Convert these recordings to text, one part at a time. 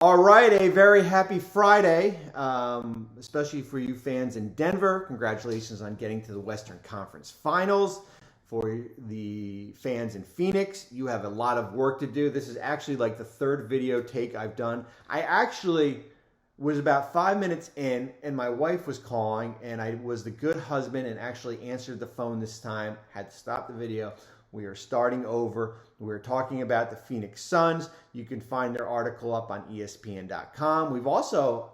All right, a very happy Friday, especially for you fans in Denver. Congratulations on getting to the Western Conference Finals. For the fans in Phoenix, you have a lot of work to do. This is actually like the third video take I've done. I actually was about 5 minutes in, and my wife was calling, and I was the good husband and actually answered the phone this time. Had to stop the video. We are starting over. We're talking about the Phoenix Suns. You can find their article up on ESPN.com. We've also,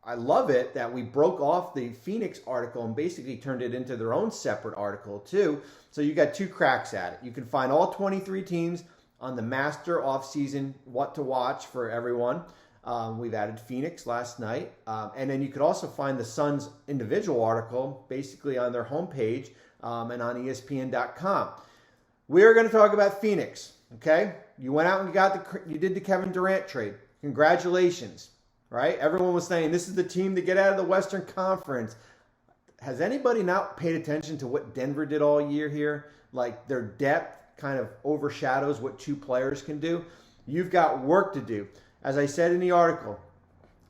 I love it that we broke off the Phoenix article and basically turned it into their own separate article too. So you got two cracks at it. You can find all 23 teams on the master offseason what to watch for everyone. We've added Phoenix last night. And then you could also find the Suns individual article basically on their homepage and on ESPN.com. We're going to talk about Phoenix, okay? You went out and you did the Kevin Durant trade. Congratulations, right? Everyone was saying this is the team to get out of the Western Conference. Has anybody not paid attention to what Denver did all year here? Like their depth kind of overshadows what two players can do. You've got work to do. As I said in the article,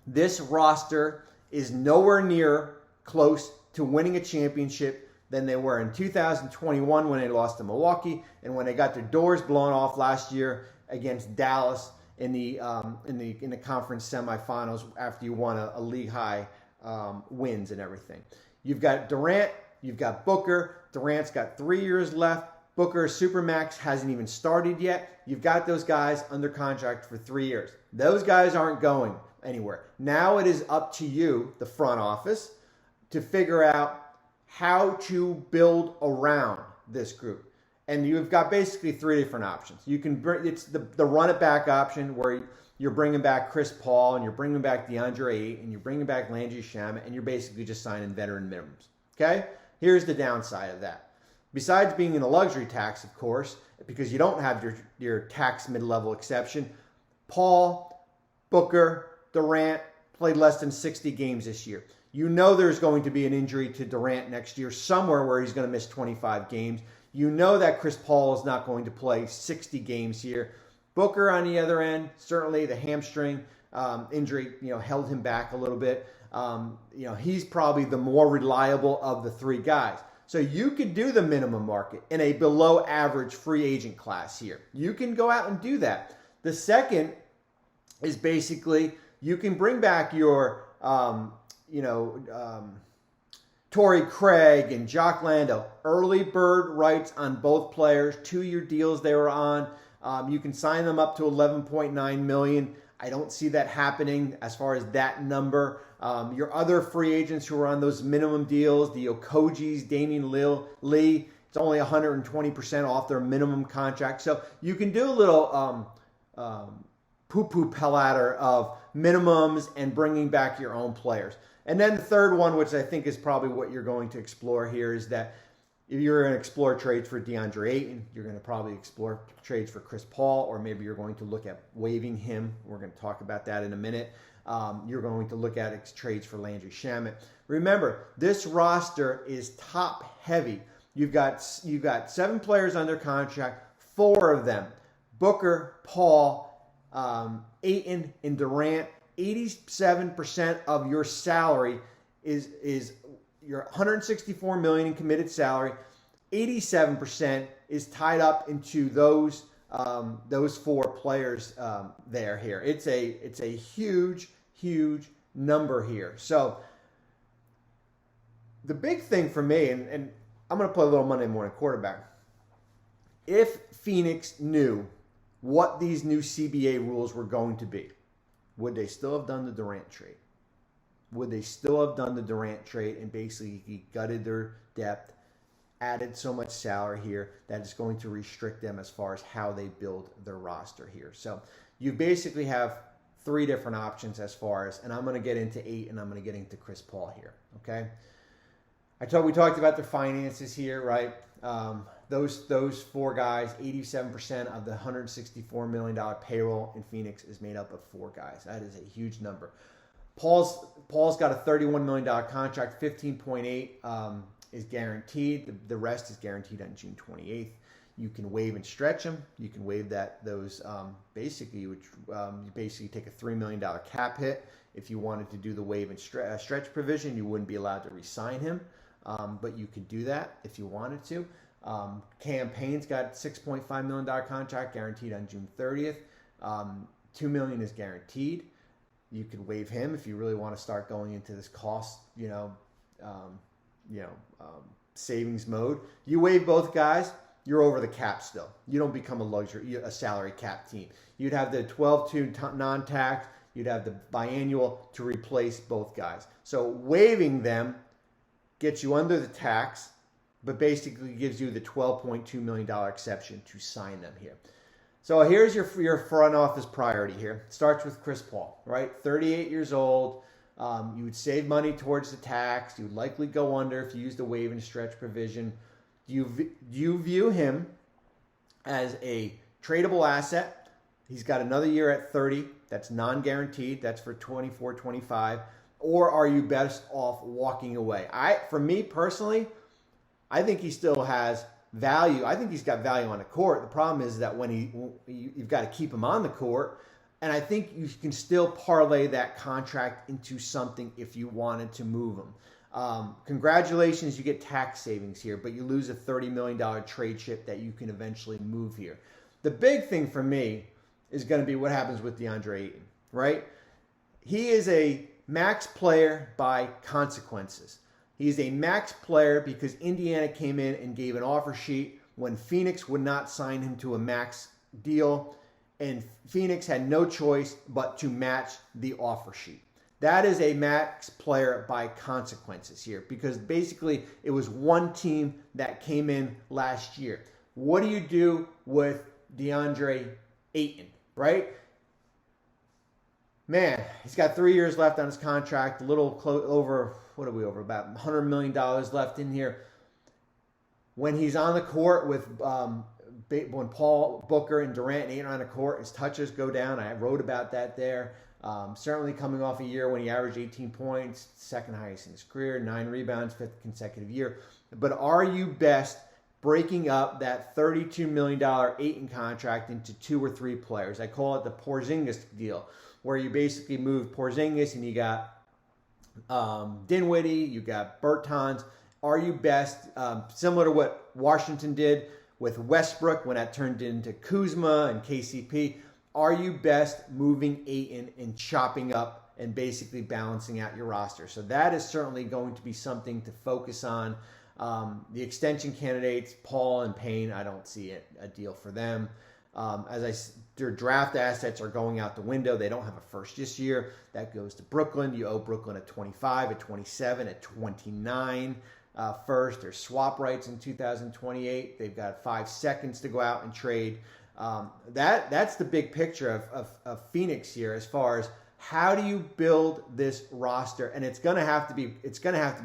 this roster is nowhere near close to winning a championship than they were in 2021 when they lost to Milwaukee and when they got their doors blown off last year against Dallas in the conference semifinals after you won a league high wins and everything. You've got Durant, you've got Booker. Durant's got 3 years left. Booker's Supermax hasn't even started yet. You've got those guys under contract for 3 years. Those guys aren't going anywhere. Now it is up to you, the front office, to figure out how to build around this group. And you've got basically three different options. You can bring, it's the run it back option where you're bringing back Chris Paul and you're bringing back DeAndre Ayton and you're bringing back Landry Shamet and you're basically just signing veteran minimums. Okay? Here's the downside of that. Besides being in a luxury tax, of course, because you don't have your tax mid-level exception, Paul, Booker, Durant played less than 60 games this year. You know there's going to be an injury to Durant next year somewhere where he's going to miss 25 games. You know that Chris Paul is not going to play 60 games here. Booker on the other end, certainly the hamstring injury, held him back a little bit. He's probably the more reliable of the three guys. So you could do the minimum market in a below average free agent class here. You can go out and do that. The second is basically you can bring back your Torrey Craig and Jock Lando. Early bird rights on both players, 2-year deals they were on. You can sign them up to $11.9 million. I don't see that happening as far as that number. Your other free agents who are on those minimum deals, the Okojis, Damian Lee, it's only 120% off their minimum contract. So you can do a little poo-poo palatter of minimums and bringing back your own players. And then the third one, which I think is probably what you're going to explore here, is that if you're going to explore trades for DeAndre Ayton, you're going to probably explore trades for Chris Paul, or maybe you're going to look at waiving him. We're going to talk about that in a minute. You're going to look at trades for Landry Shamet. Remember, this roster is top heavy. You've got 7 players under contract, 4 of them, Booker, Paul, Ayton, and Durant. 87% of your salary is your $164 million in committed salary. 87% is tied up into those 4 players here. It's a huge number here. So the big thing for me, and I'm going to play a little Monday morning quarterback. If Phoenix knew what these new CBA rules were going to be, would they still have done the Durant trade? Would they still have done the Durant trade and basically gutted their depth, added so much salary here that it's going to restrict them as far as how they build their roster here? So you basically have 3 different options as far as, and I'm going to get into 8 and I'm going to get into Chris Paul here, okay? We talked about the finances here, right? Those 4 guys, 87% of the $164 million payroll in Phoenix is made up of 4 guys. That is a huge number. Paul's got a $31 million contract. 15.8 is guaranteed. The rest is guaranteed on June 28th. You can waive and stretch them. You can waive those basically, which you basically take a $3 million cap hit. If you wanted to do the waive and stretch provision, you wouldn't be allowed to re-sign him, but you could do that if you wanted to. Campaign's got a $6.5 million contract guaranteed on June 30th. $2 million is guaranteed. You could waive him if you really want to start going into this cost, savings mode. You waive both guys, you're over the cap still. You don't become a salary cap team. You'd have the 12-2 non-tax. You'd have the biannual to replace both guys. So waiving them gets you under the tax, but basically gives you the $12.2 million exception to sign them here. So here's your front office priority here. It starts with Chris Paul, right? 38 years old. You would save money towards the tax. You would likely go under if you use the waive and stretch provision. Do you view him as a tradable asset? He's got another year at 30. That's non-guaranteed. That's for 24-25. Or are you best off walking away? For me personally, I think he still has value. I think he's got value on the court. The problem is that when you've got to keep him on the court, and I think you can still parlay that contract into something if you wanted to move him. Congratulations, you get tax savings here, but you lose a $30 million trade chip that you can eventually move here. The big thing for me is going to be what happens with DeAndre Ayton, right? He is a max player by consequences. He's a max player because Indiana came in and gave an offer sheet when Phoenix would not sign him to a max deal, and Phoenix had no choice but to match the offer sheet. That is a max player by consequences here because basically it was one team that came in last year. What do you do with DeAndre Ayton, right? Man, he's got 3 years left on his contract, a little over, what are we over, about $100 million left in here. When he's on the court with, when Paul, Booker, and Durant and Ayton are on the court, his touches go down. I wrote about that there. Certainly coming off a year when he averaged 18 points, second highest in his career, 9 rebounds, 5th consecutive year. But are you best breaking up that $32 million Ayton contract into 2 or 3 players? I call it the Porzingis deal, where you basically move Porzingis and you got Dinwiddie, you got Bertans. Are you best, similar to what Washington did with Westbrook when that turned into Kuzma and KCP, are you best moving Ayton and chopping up and basically balancing out your roster? So that is certainly going to be something to focus on. The extension candidates, Paul and Payne, I don't see a deal for them. Their draft assets are going out the window. They don't have a first this year. That goes to Brooklyn. You owe Brooklyn at 25, at 27, at 29 first. There's swap rights in 2028. They've got 5 seconds to go out and trade. That's the big picture of Phoenix here as far as how do you build this roster, and it's going to have to be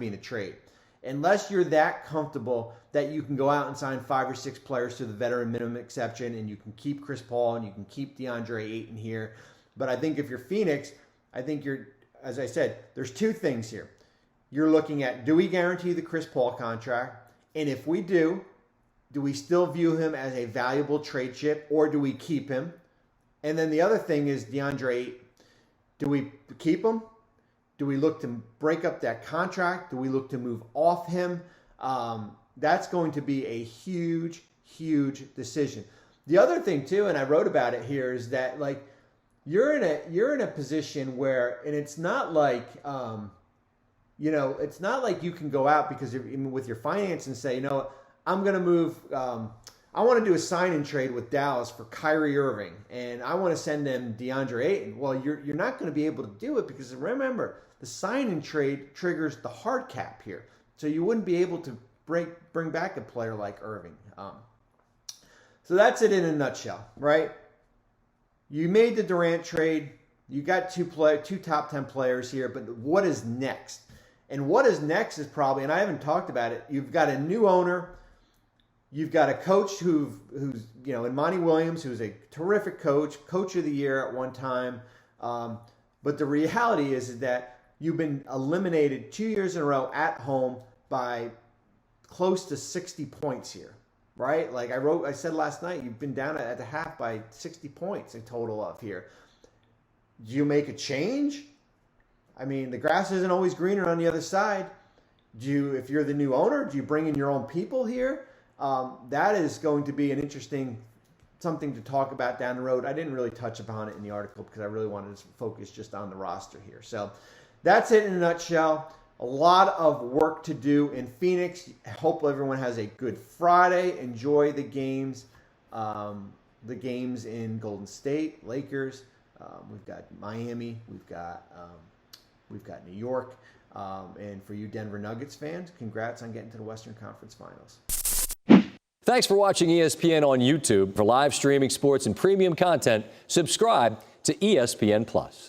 in a trade. Unless you're that comfortable that you can go out and sign 5 or 6 players to the veteran minimum exception, and you can keep Chris Paul and you can keep DeAndre Ayton here. But I think if you're Phoenix, I think as I said, there's 2 things here. You're looking at, do we guarantee the Chris Paul contract? And if we do we still view him as a valuable trade chip, or do we keep him? And then the other thing is DeAndre Ayton. Do we keep him? Do we look to break up that contract? Do we look to move off him? That's going to be a huge, huge decision. The other thing too, and I wrote about it here, is that like you're in a position where, and it's not like it's not like you can go out because with your finance and say, I'm going to move. I want to do a sign and trade with Dallas for Kyrie Irving, and I want to send them DeAndre Ayton. Well, you're not going to be able to do it because remember, the sign and trade triggers the hard cap here, so you wouldn't be able to bring back a player like Irving. So that's it in a nutshell, right? You made the Durant trade. You got 2 top 10 players here, but what is next? And what is next is probably, and I haven't talked about it. You've got a new owner. You've got a coach who's in Monty Williams, who's a terrific coach of the year at one time. But the reality is that you've been eliminated 2 years in a row at home by close to 60 points here. right? Like I said last night, you've been down at the half by 60 points in total up here. Do you make a change? I mean, the grass isn't always greener on the other side. If you're the new owner, do you bring in your own people here? That is going to be an interesting something to talk about down the road. I didn't really touch upon it in the article because I really wanted to focus just on the roster here. So that's it in a nutshell. A lot of work to do in Phoenix. Hope everyone has a good Friday. Enjoy the games. The games in Golden State, Lakers. We've got Miami. We've got New York. And for you Denver Nuggets fans, congrats on getting to the Western Conference Finals. Thanks for watching ESPN on YouTube. For live streaming sports and premium content, subscribe to ESPN+.